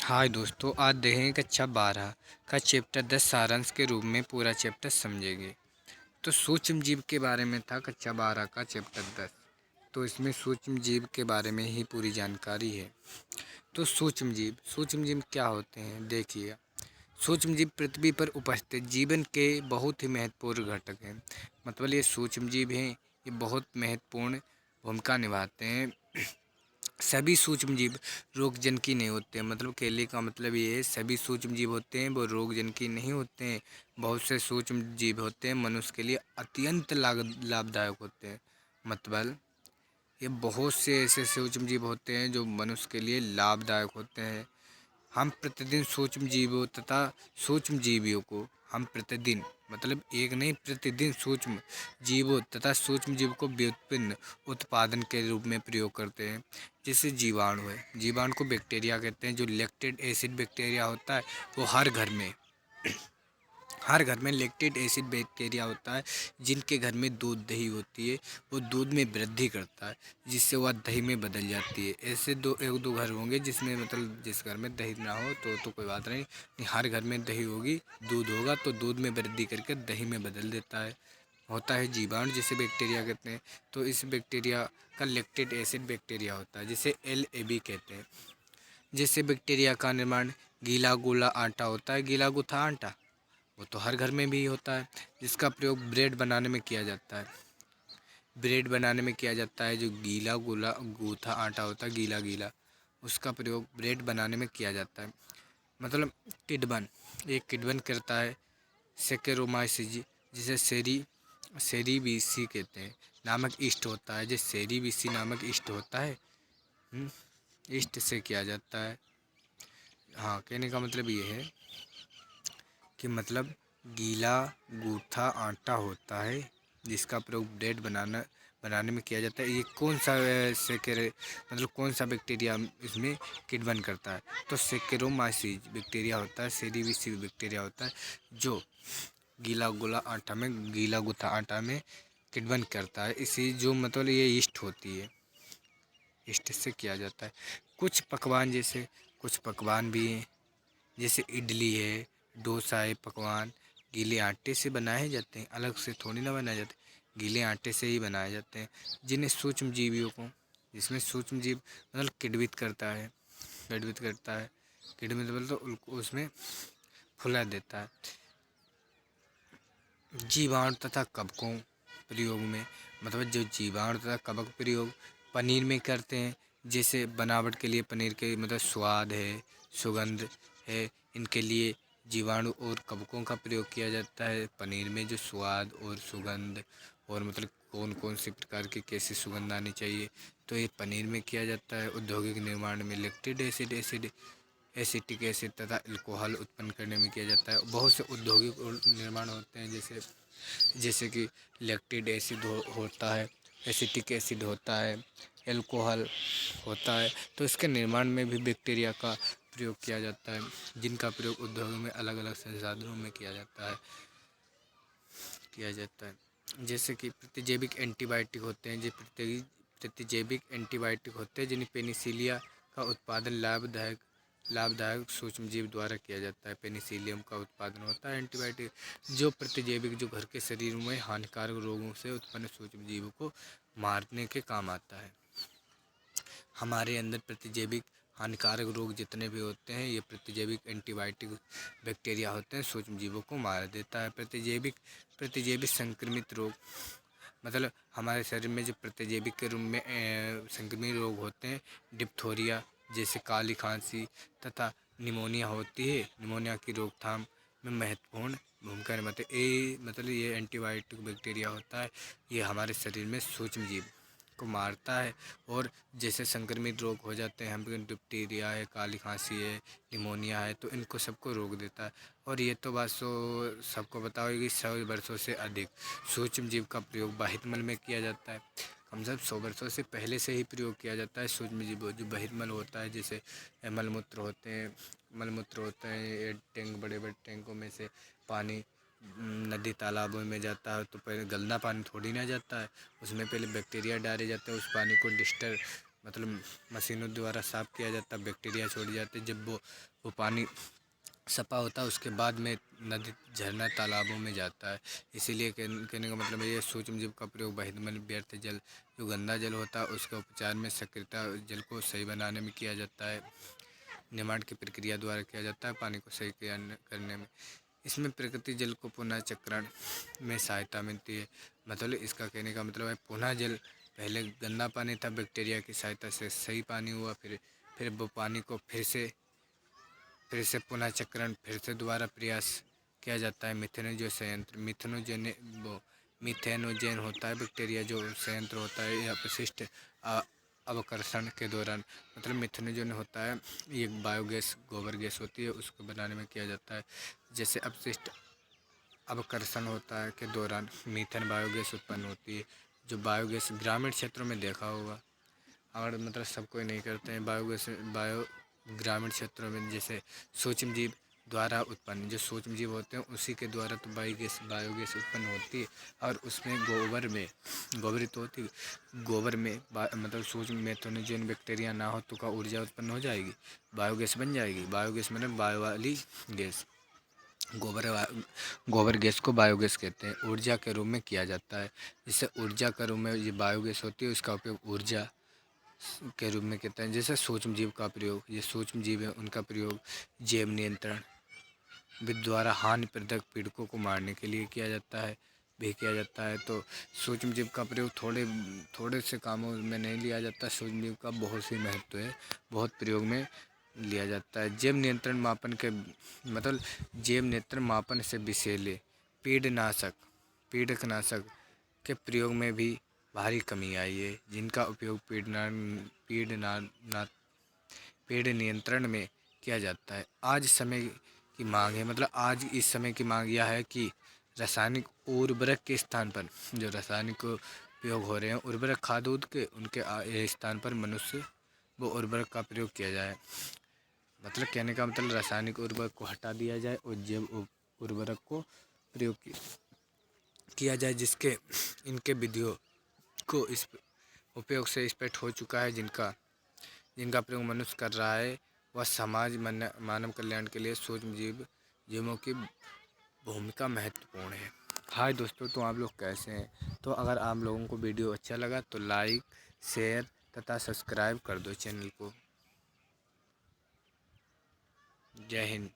हाय दोस्तों, आज देखेंगे कक्षा 12 का चैप्टर 10 सारांश के रूप में पूरा चैप्टर समझेंगे। तो सूक्ष्म जीव के बारे में था कक्षा 12 का चैप्टर 10। तो इसमें सूक्ष्म जीव के बारे में ही पूरी जानकारी है। तो सूक्ष्म जीव क्या होते हैं देखिए। सूक्ष्म जीव पृथ्वी पर उपस्थित जीवन के बहुत ही महत्वपूर्ण घटक हैं। मतलब ये सूक्ष्म जीव हैं, ये बहुत महत्वपूर्ण भूमिका निभाते हैं। सभी सूक्ष्म जीव रोग जनकी नहीं होते हैं। मतलब केले का मतलब ये है, सभी सूक्ष्म जीव होते हैं वो रोग जनकी नहीं होते हैं। बहुत से सूक्ष्म जीव होते हैं मनुष्य के लिए अत्यंत लाभदायक होते हैं। मतलब ये बहुत से ऐसे सूक्ष्म जीव होते हैं जो मनुष्य के लिए लाभदायक होते हैं। हम प्रतिदिन सूक्ष्म जीवों तथा सूक्ष्म जीवियों को हम प्रतिदिन मतलब एक नहीं, प्रतिदिन सूक्ष्म जीवों तथा सूक्ष्म जीव को व्युत्पन्न उत्पादन के रूप में प्रयोग करते हैं। जैसे जीवाणु है, जीवाणु को बैक्टीरिया कहते हैं। जो लैक्टिक एसिड बैक्टीरिया होता है वो हर घर में लैक्टिक एसिड बैक्टीरिया होता है। जिनके घर में दूध दही होती है वो दूध में वृद्धि करता है, जिससे वह दही में बदल जाती है। ऐसे एक दो घर होंगे जिसमें मतलब जिस घर में दही ना हो तो कोई बात नहीं, हर घर में दही होगी, दूध होगा तो दूध में वृद्धि करके दही में बदल देता है। होता है जीवाणु जिसे बैक्टीरिया कहते हैं। तो इस बैक्टीरिया का लैक्टिक एसिड बैक्टीरिया होता है जिसे LAB कहते हैं। जिससे बैक्टीरिया का निर्माण गीला गोला आटा होता है। गीला गूथा आटा वो तो हर घर में भी होता है, जिसका प्रयोग ब्रेड बनाने में किया जाता है। ब्रेड बनाने में किया जाता है। जो गीला गोला गूथा आटा होता है, गीला गीला, उसका प्रयोग ब्रेड बनाने में किया जाता है। मतलब किडबन, एक किडबन करता है सेकेरोमाइसिस, जिसे सेरीबीसी कहते हैं, नामक ईस्ट होता है। जो सेरीबीसी नामक ईस्ट होता है, ईस्ट से किया जाता है। हाँ, कहने का मतलब ये है कि मतलब गीला गूथा आटा होता है जिसका प्रयोग ब्रेड बनाने में किया जाता है। ये कौन सा मतलब कौन सा बैक्टीरिया इसमें किडबन करता है? तो सेकेरोमाइसिस बैक्टीरिया होता है, सेरीविसी बैक्टीरिया होता है जो गीला गूथा आटा में किडबन करता है। इसी जो मतलब ये ईस्ट होती है, ईस्ट से किया जाता है। कुछ पकवान भी हैं, जैसे इडली है, डोसा है। पकवान गीले आटे से बनाए जाते हैं, अलग से थोड़ी ना बनाए जाते, गीले आटे से ही बनाए जाते हैं। जिन्हें सूक्ष्म जीवियों को, जिसमें सूक्ष्म जीव मतलब किडवित मतलब तो उसमें फुला देता है। जीवाणु तथा कवकों प्रयोग में, मतलब जो जीवाणु तथा कवक प्रयोग पनीर में करते हैं। जैसे बनावट के लिए पनीर के मतलब स्वाद है, सुगंध है, इनके लिए जीवाणु और कवकों का प्रयोग किया जाता है। पनीर में जो स्वाद और सुगंध और मतलब कौन कौन सी प्रकार की कैसी सुगंध आनी चाहिए, तो ये पनीर में किया जाता है। औद्योगिक निर्माण में लैक्टिक एसिटिक एसिड तथा अल्कोहल उत्पन्न करने में किया जाता है। बहुत से औद्योगिक निर्माण होते हैं, जैसे कि लैक्टिक एसिड होता है, एसिटिक एसिड होता है, अल्कोहल होता है। तो इसके निर्माण में भी बैक्टीरिया का प्रयोग किया जाता है, जिनका प्रयोग उद्योगों में अलग अलग संसाधनों में किया जाता है। जैसे कि प्रतिजैविक एंटीबायोटिक होते हैं, जो प्रतिजैविक एंटीबायोटिक होते हैं जिन्हें पेनिसिलिया का उत्पादन लाभदायक सूक्ष्म जीव द्वारा किया जाता है। पेनिसिलियम का उत्पादन होता है एंटीबायोटिक, जो प्रतिजैविक जो घर के शरीर में हानिकारक रोगों से उत्पन्न सूक्ष्म जीवों को मारने के काम आता है। हमारे अंदर प्रतिजैविक हानिकारक रोग जितने भी होते हैं, ये प्रतिजैविक एंटीबायोटिक बैक्टीरिया होते हैं, सूक्ष्म जीवों को मार देता है। प्रतिजैविक संक्रमित रोग, मतलब हमारे शरीर में जो प्रतिजैविक के रूप में संक्रमित रोग होते हैं, डिप्थोरिया जैसे काली खांसी तथा निमोनिया होती है। निमोनिया की रोकथाम में महत्वपूर्ण भूमिका निभाते हैं। मतलब ये एंटीबायोटिक बैक्टीरिया होता है, ये हमारे शरीर में सूक्ष्म जीव को मारता है। और जैसे संक्रमित रोग हो जाते हैं, हम डिप्थीरिया है, काली खांसी है, निमोनिया है, तो इनको सबको रोक देता है। और ये तो बात सबको पता होगी, 100 वर्षों से अधिक सूक्ष्म जीव का प्रयोग बाहितमल में किया जाता है। कम से कम 100 वर्षों से पहले से ही प्रयोग किया जाता है सूक्ष्म जीव जो बहिर्मल होता है। जैसे मलमूत्र होते हैं, ये टैंक, बड़े बड़े टैंकों में से पानी नदी तालाबों में जाता है, तो पहले गंदा पानी थोड़ी ना जाता है, उसमें पहले बैक्टीरिया डाले जाते हैं। उस पानी को मतलब मशीनों द्वारा साफ़ किया जाता है, बैक्टीरिया छोड़ जाते। जब वो पानी सफा होता है उसके बाद में नदी, झरना, तालाबों में जाता है। इसीलिए कहने का मतलब ये सूक्ष्म जीव का प्रयोग बहिर्मल व्यर्थ जल, जो गंदा जल होता है उसके उपचार में, सक्रियता जल को सही बनाने में किया जाता है, निर्माण की प्रक्रिया द्वारा किया जाता है, पानी को सही करने में। इसमें प्रकृति जल को पुनः चक्रण में सहायता मिलती है। मतलब इसका कहने का मतलब है पुनः जल, पहले गंदा पानी था, बैक्टीरिया की सहायता से सही पानी हुआ, फिर वो पानी को फिर से पुनः चक्रण, फिर से दोबारा प्रयास किया जाता है। मिथेनोजन संयंत्र, वो मिथेनोजन होता है बैक्टीरिया जो संयंत्र होता है, यह अपशिष्ट अवकर्षण के दौरान, मतलब मिथेनोजन होता है, ये बायोगैस, गोबर गैस होती है, उसको बनाने में किया जाता है। जैसे अपशिष्ट अवकर्षण होता है के दौरान मीथेन बायोगैस उत्पन्न होती है। जो बायोगैस ग्रामीण क्षेत्रों में देखा होगा, और मतलब सब कोई नहीं करते हैं बायोगैस। ग्रामीण क्षेत्रों में जैसे सूक्ष्म जीव द्वारा उत्पन्न, जो सूक्ष्म जीव होते हैं उसी के द्वारा तो बायोगैस उत्पन्न होती है। और उसमें गोबरित होती है। गोबर में मतलब सूक्ष्म मेथनोजन बैक्टीरिया ना हो तो का ऊर्जा उत्पन्न हो जाएगी, बायोगैस बन जाएगी। बायोगैस मतलब बायो वाली गैस। गोबर गोबर गैस को बायोगैस कहते हैं, ऊर्जा के रूप में किया जाता है। जिससे ऊर्जा के रूप में ये बायोगैस होती है, उसका उपयोग ऊर्जा के रूप में कहते हैं। जैसे सूक्ष्म जीव का प्रयोग, ये सूक्ष्म जीव है उनका प्रयोग जैव नियंत्रण विधि द्वारा हानिप्रदक पीड़कों को मारने के लिए किया जाता है, किया जाता है। तो सूक्ष्म जीव का प्रयोग थोड़े से कामों में नहीं लिया जाता, सूक्ष्म जीव का बहुत ही महत्व है, बहुत प्रयोग में लिया जाता है। जैव नियंत्रण मापन के मतलब जैव नियंत्रण मापन से विषैले पीड़कनाशक के प्रयोग में भी भारी कमी आई है, जिनका उपयोग पेड़ नियंत्रण में किया जाता है। आज समय की मांग है, मतलब आज इस समय की मांग यह है कि रासायनिक उर्वरक के स्थान पर, जो रासायनिक उपयोग हो रहे हैं उर्वरक खाद उद के, उनके स्थान पर मनुष्य वो उर्वरक का प्रयोग किया जाए। मतलब कहने का मतलब रासायनिक उर्वरक को हटा दिया जाए और जैव उर्वरक को प्रयोग किया जाए, जिसके इनके विधियों को इस उपयोग से स्पष्ट हो चुका है। जिनका प्रयोग मनुष्य कर रहा है, वह समाज मानव कल्याण के लिए सूक्ष्म जीवों की भूमिका महत्वपूर्ण है। हाय दोस्तों, तो आप लोग कैसे हैं? तो अगर आप लोगों को वीडियो अच्छा लगा तो लाइक, शेयर तथा सब्सक्राइब कर दो चैनल को। जय हिंद।